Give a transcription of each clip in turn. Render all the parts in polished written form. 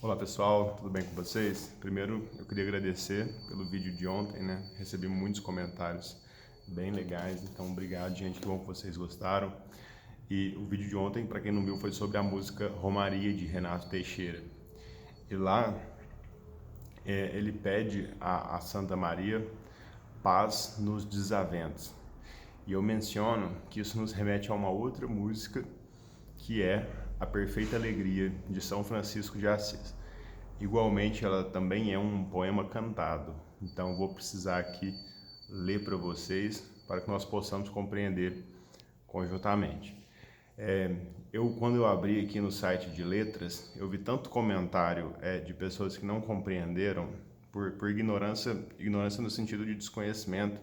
Olá pessoal, tudo bem com vocês? Primeiro eu queria agradecer pelo vídeo de ontem, né? Recebi muitos comentários bem legais, então obrigado, gente, que bom que vocês gostaram. E o vídeo de ontem, para quem não viu, foi sobre a música Romaria de Renato Teixeira. E lá ele pede a Santa Maria paz nos desaventos. E eu menciono que isso nos remete a uma outra música que é A Perfeita Alegria, de São Francisco de Assis. Igualmente, ela também é um poema cantado, então vou precisar aqui ler para vocês, para que nós possamos compreender conjuntamente. Quando eu abri aqui no site de letras, eu vi tanto comentário de pessoas que não compreenderam por ignorância no sentido de desconhecimento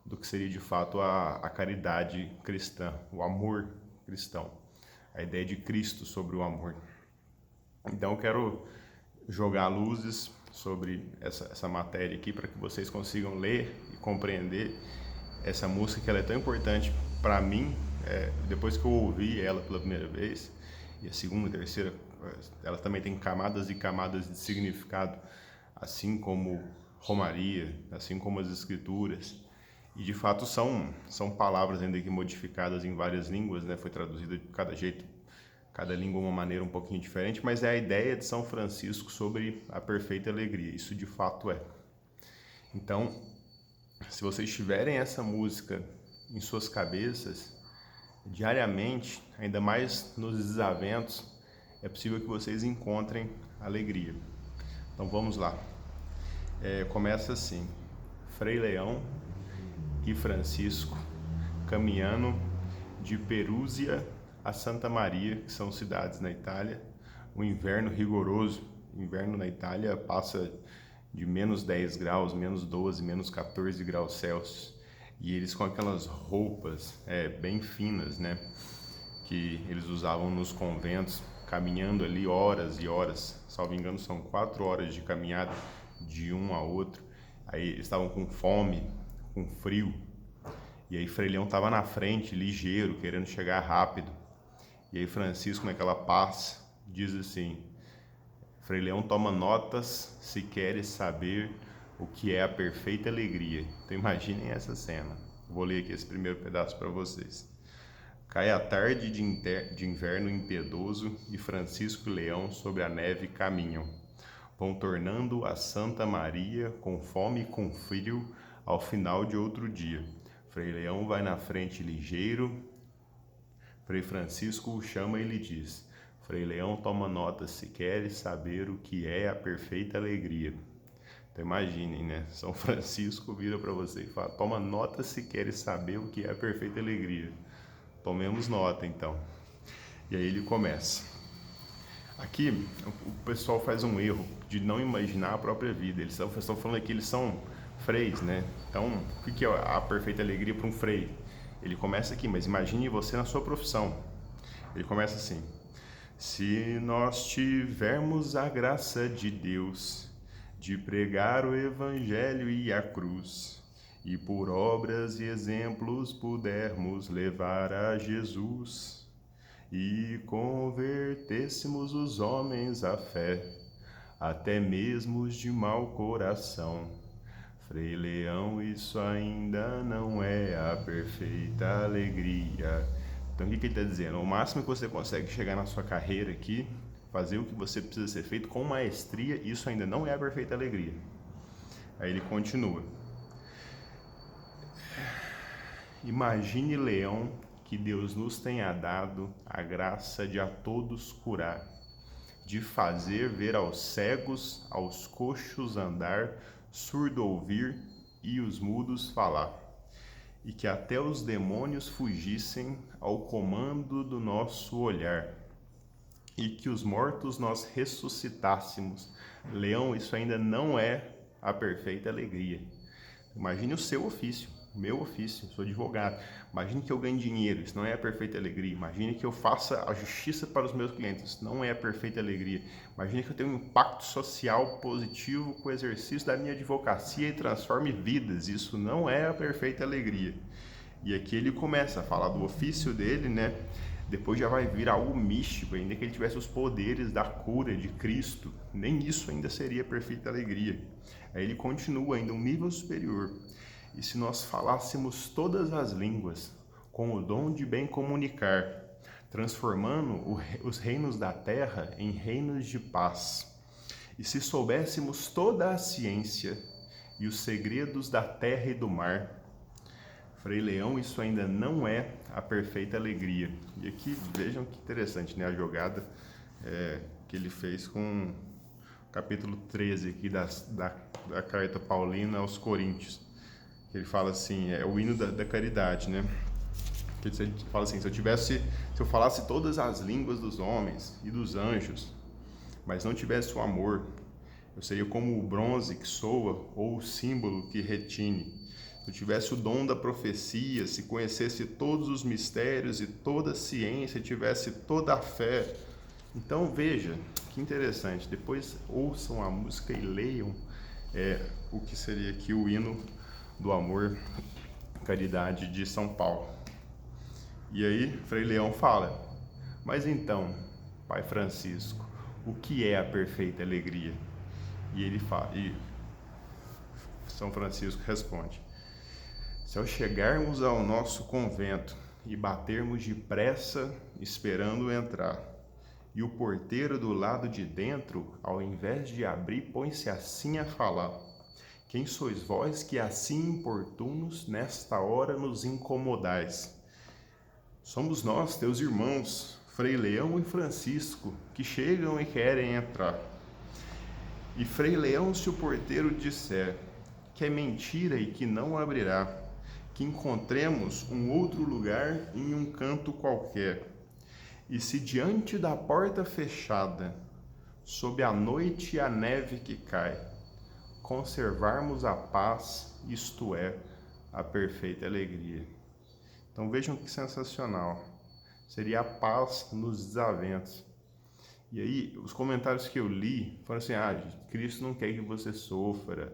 do que seria de fato a caridade cristã, o amor cristão, a ideia de Cristo sobre o amor. Então eu quero jogar luzes sobre essa matéria aqui para que vocês consigam ler e compreender essa música, que ela é tão importante para mim. Depois que eu ouvi ela pela primeira vez, e a segunda, a terceira, ela também tem camadas e camadas de significado, assim como Romaria, assim como as Escrituras. E de fato são palavras ainda que modificadas em várias línguas, né? Foi traduzida de cada jeito, cada língua uma maneira um pouquinho diferente, mas é a ideia de São Francisco sobre a perfeita alegria. Isso de fato é. Então, se vocês tiverem essa música em suas cabeças, diariamente, ainda mais nos desaventos, é possível que vocês encontrem alegria. Então vamos lá. Começa assim: Frei Leão e Francisco caminhando de Perúzia a Santa Maria, que são cidades na Itália. O inverno rigoroso, o inverno na Itália passa de menos 10 graus, menos 12, menos 14 graus Celsius. E eles com aquelas roupas bem finas, né, que eles usavam nos conventos, caminhando ali horas e horas. Salvo engano, são 4 horas de caminhada de um a outro. Aí eles estavam com fome, com frio. E aí Frei Leão estava na frente, ligeiro, querendo chegar rápido. E aí Francisco, naquela paz, diz assim: Frei Leão toma notas se queres saber o que é a perfeita alegria. Então imaginem essa cena. Vou ler aqui esse primeiro pedaço para vocês. Cai a tarde de inverno impiedoso e Francisco e Leão sobre a neve caminham. Vão tornando a Santa Maria com fome e com frio ao final de outro dia. Frei Leão vai na frente ligeiro. Frei Francisco o chama e lhe diz: Frei Leão toma nota se queres saber o que é a perfeita alegria. Então imaginem, né? São Francisco vira para você e fala: toma nota se queres saber o que é a perfeita alegria. Tomemos nota então. E aí ele começa. Aqui o pessoal faz um erro de não imaginar a própria vida. Eles estão falando aqui, eles são freis, né? Então o que é a perfeita alegria para um frei? Ele começa aqui, mas imagine você na sua profissão. Ele começa assim: se nós tivermos a graça de Deus de pregar o Evangelho e a cruz, e por obras e exemplos pudermos levar a Jesus, e convertêssemos os homens à fé, até mesmo os de mau coração. Frei Leão, isso ainda não é a perfeita alegria. Então o que ele está dizendo? O máximo que você consegue chegar na sua carreira aqui, fazer o que você precisa ser feito com maestria, isso ainda não é a perfeita alegria. Aí ele continua: imagine, Leão, que Deus nos tenha dado a graça de a todos curar, de fazer ver aos cegos, aos coxos andar, surdo ouvir e os mudos falar, e que até os demônios fugissem ao comando do nosso olhar, e que os mortos nós ressuscitássemos. Leão, isso ainda não é a perfeita alegria. Imagine o seu ofício, o meu ofício, eu sou advogado. Imagine que eu ganhe dinheiro, isso não é a perfeita alegria. Imagine que eu faça a justiça para os meus clientes, isso não é a perfeita alegria. Imagine que eu tenha um impacto social positivo com o exercício da minha advocacia e transforme vidas, isso não é a perfeita alegria. E aqui ele começa a falar do ofício dele, né? Depois já vai vir algo místico, ainda que ele tivesse os poderes da cura de Cristo, nem isso ainda seria perfeita alegria. Aí ele continua ainda um nível superior. E se nós falássemos todas as línguas, com o dom de bem comunicar, transformando os reinos da terra em reinos de paz. E se soubéssemos toda a ciência e os segredos da terra e do mar, Frei Leão, isso ainda não é a perfeita alegria. E aqui vejam que interessante, né? A jogada que ele fez com o capítulo 13 aqui da carta paulina aos Coríntios. Ele fala assim, é o hino da caridade, né? Ele fala assim, se eu falasse todas as línguas dos homens e dos anjos, mas não tivesse o amor, eu seria como o bronze que soa ou o símbolo que retine. Se eu tivesse o dom da profecia, se conhecesse todos os mistérios e toda a ciência, tivesse toda a fé. Então veja, que interessante, depois ouçam a música e leiam o que seria aqui o hino do amor, caridade de São Paulo. E aí Frei Leão fala, mas então, Pai Francisco, o que é a perfeita alegria? E ele fala, e São Francisco responde, se ao chegarmos ao nosso convento e batermos depressa esperando entrar, e o porteiro do lado de dentro, ao invés de abrir, põe-se assim a falar, quem sois vós que assim importunos nesta hora nos incomodais? Somos nós, teus irmãos, Frei Leão e Francisco, que chegam e querem entrar. E Frei Leão, se o porteiro disser que é mentira e que não abrirá, que encontremos um outro lugar em um canto qualquer, e se diante da porta fechada, sob a noite e a neve que cai, conservarmos a paz, isto é, a perfeita alegria. Então vejam que sensacional, seria a paz nos desaventos. E aí, os comentários que eu li foram assim, Cristo não quer que você sofra,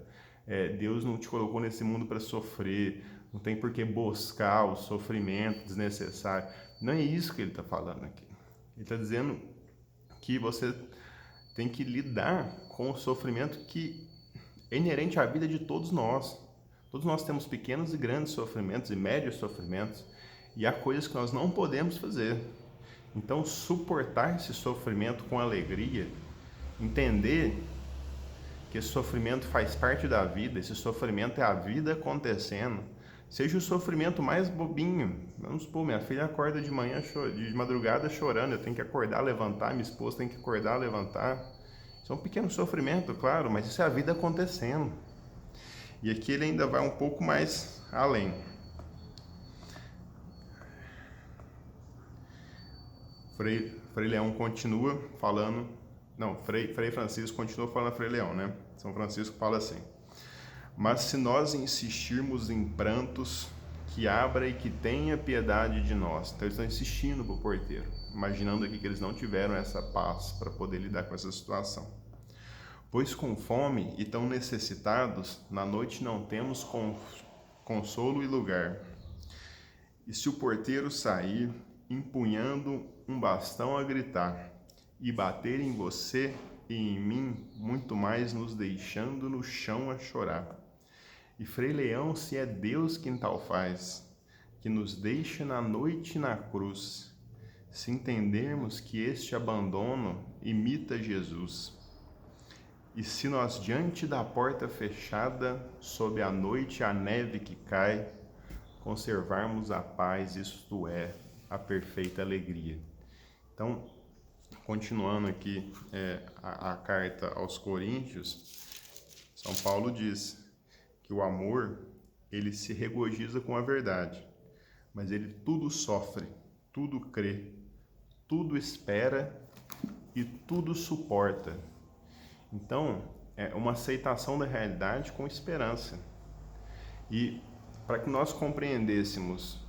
Deus não te colocou nesse mundo para sofrer, não tem por que buscar o sofrimento desnecessário. Não é isso que ele está falando aqui. Ele está dizendo que você tem que lidar com o sofrimento que é inerente à vida de todos nós. Todos nós temos pequenos e grandes sofrimentos e médios sofrimentos, e há coisas que nós não podemos fazer. Então, suportar esse sofrimento com alegria, entender que esse sofrimento faz parte da vida, esse sofrimento é a vida acontecendo, seja o sofrimento mais bobinho. Vamos supor, minha filha acorda de manhã, de madrugada chorando, eu tenho que acordar, levantar, minha esposa tem que acordar, levantar. Isso é um pequeno sofrimento, claro, mas isso é a vida acontecendo. E aqui ele ainda vai um pouco mais além. Frei Leão continua falando, Frei Francisco continua falando a Frei Leão, né? São Francisco fala assim, mas se nós insistirmos em prantos, que abra e que tenha piedade de nós. Então eles estão insistindo para o porteiro, imaginando aqui que eles não tiveram essa paz para poder lidar com essa situação. Pois com fome e tão necessitados, na noite não temos consolo e lugar. E se o porteiro sair, empunhando um bastão a gritar, e bater em você e em mim, muito mais nos deixando no chão a chorar. E Frei Leão, se é Deus quem tal faz, que nos deixa na noite na cruz, se entendermos que este abandono imita Jesus. E se nós diante da porta fechada, sob a noite a neve que cai, conservarmos a paz, isto é, a perfeita alegria. Então, continuando aqui a carta aos Coríntios, São Paulo diz que o amor, ele se regozija com a verdade, mas ele tudo sofre, tudo crê, tudo espera e tudo suporta. Então, é uma aceitação da realidade com esperança. E para que nós compreendêssemos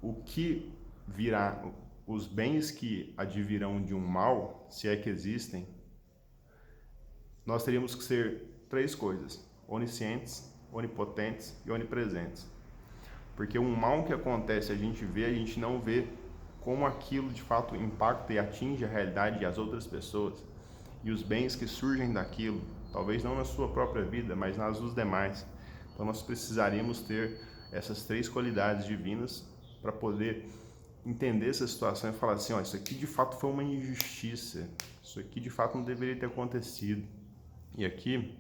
o que virá, os bens que advirão de um mal, se é que existem, nós teríamos que ser 3 coisas: oniscientes, onipotentes e onipresentes. Porque um mal que acontece, a gente vê, a gente não vê como aquilo de fato impacta e atinge a realidade das outras pessoas e os bens que surgem daquilo, talvez não na sua própria vida, mas nas dos demais. Então nós precisaríamos ter essas três qualidades divinas para poder entender essa situação e falar assim, ó, isso aqui de fato foi uma injustiça, isso aqui de fato não deveria ter acontecido. E aqui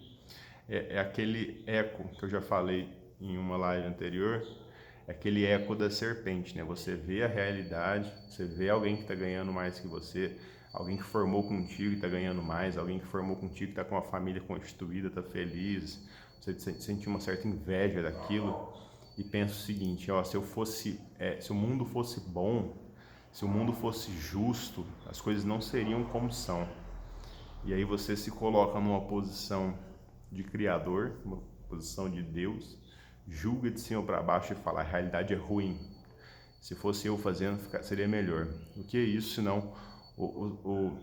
é aquele eco que eu já falei em uma live anterior, é aquele eco da serpente, né? Você vê a realidade, você vê alguém que está ganhando mais que você, alguém que formou contigo e está ganhando mais, alguém que formou contigo e está com uma família constituída, está feliz, você sente uma certa inveja daquilo e pensa o seguinte, ó, se o mundo fosse bom, se o mundo fosse justo, as coisas não seriam como são. E aí você se coloca numa posição de criador, uma posição de Deus, julga de cima para baixo e fala, a realidade é ruim. Se fosse eu fazendo, seria melhor. O que é isso senão o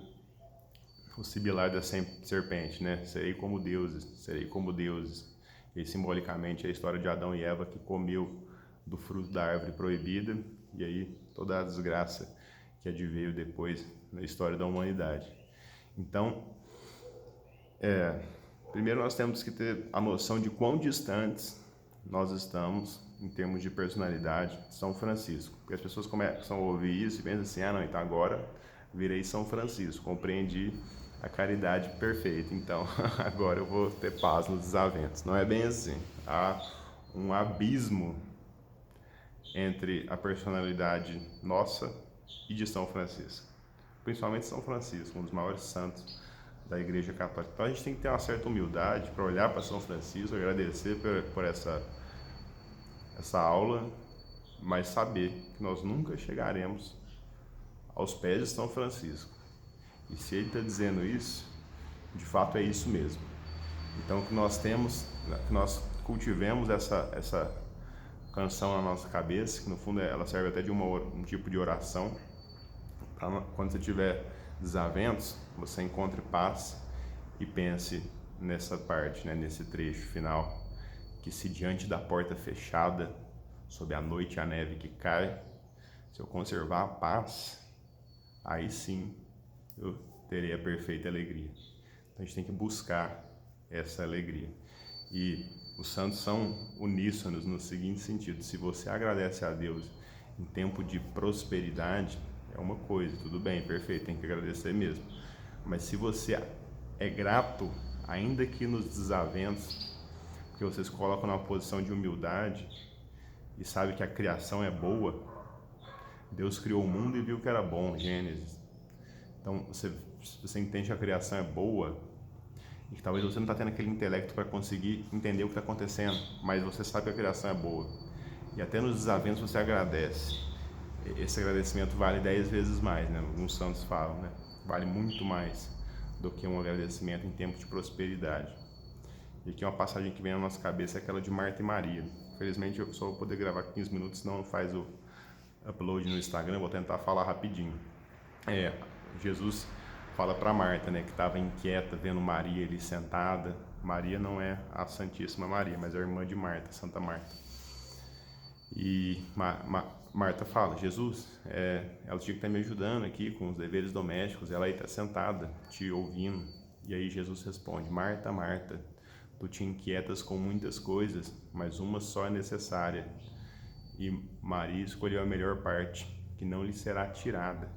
sibilar da serpente, né? Serei como deuses, serei como deuses. E simbolicamente é a história de Adão e Eva que comeu do fruto da árvore proibida e aí toda a desgraça que adveio depois na história da humanidade. Então, primeiro nós temos que ter a noção de quão distantes nós estamos em termos de personalidade de São Francisco. Porque as pessoas começam a ouvir isso e pensam assim, ah não, então agora virei São Francisco, compreendi a caridade perfeita, então agora eu vou ter paz nos desaventos. Não é bem assim. Há um abismo entre a personalidade nossa e de São Francisco. Principalmente São Francisco, um dos maiores santos da Igreja Católica. Então a gente tem que ter uma certa humildade para olhar para São Francisco, agradecer por essa aula, mas saber que nós nunca chegaremos aos pés de São Francisco. E se ele está dizendo isso, de fato é isso mesmo. Então que nós cultivemos essa canção na nossa cabeça, que no fundo ela serve até de um tipo de oração, para quando você tiver desaventos, você encontre paz e pense nessa parte, né, nesse trecho final, que se diante da porta fechada, sob a noite e a neve que cai, se eu conservar a paz, aí sim eu terei a perfeita alegria. Então a gente tem que buscar essa alegria. E os santos são uníssonos no seguinte sentido: se você agradece a Deus em tempo de prosperidade, é uma coisa, tudo bem, perfeito, tem que agradecer mesmo. Mas se você é grato, ainda que nos desaventos, porque vocês colocam numa posição de humildade e sabe que a criação é boa, Deus criou o mundo e viu que era bom, Gênesis. Então, se você entende que a criação é boa, e que talvez você não está tendo aquele intelecto para conseguir entender o que está acontecendo, mas você sabe que a criação é boa, e até nos desaventos você agradece. Esse agradecimento vale 10 vezes mais, né? Alguns santos falam, né? Vale muito mais do que um agradecimento em tempo de prosperidade. E aqui uma passagem que vem na nossa cabeça é aquela de Marta e Maria. Infelizmente eu só vou poder gravar 15 minutos, senão não faz o upload no Instagram, vou tentar falar rapidinho. Jesus fala para Marta, né, que estava inquieta vendo Maria ali sentada. Maria não é a Santíssima Maria, mas é a irmã de Marta, Santa Marta. E Marta fala, Jesus, ela tinha que estar me ajudando aqui com os deveres domésticos, ela aí está sentada, te ouvindo. E aí Jesus responde, Marta, Marta, tu te inquietas com muitas coisas, mas uma só é necessária. E Maria escolheu a melhor parte, que não lhe será tirada.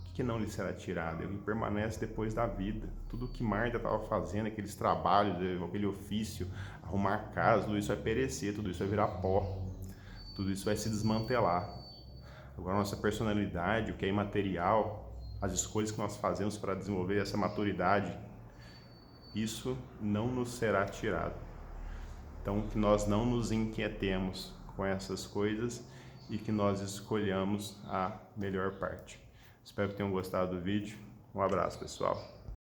O que não lhe será tirada? Ele permanece depois da vida. Tudo que Marta estava fazendo, aqueles trabalhos, aquele ofício, arrumar casa, tudo isso vai perecer, tudo isso vai virar pó. Tudo isso vai se desmantelar. Agora, nossa personalidade, o que é imaterial, as escolhas que nós fazemos para desenvolver essa maturidade, isso não nos será tirado. Então, que nós não nos inquietemos com essas coisas e que nós escolhamos a melhor parte. Espero que tenham gostado do vídeo. Um abraço, pessoal.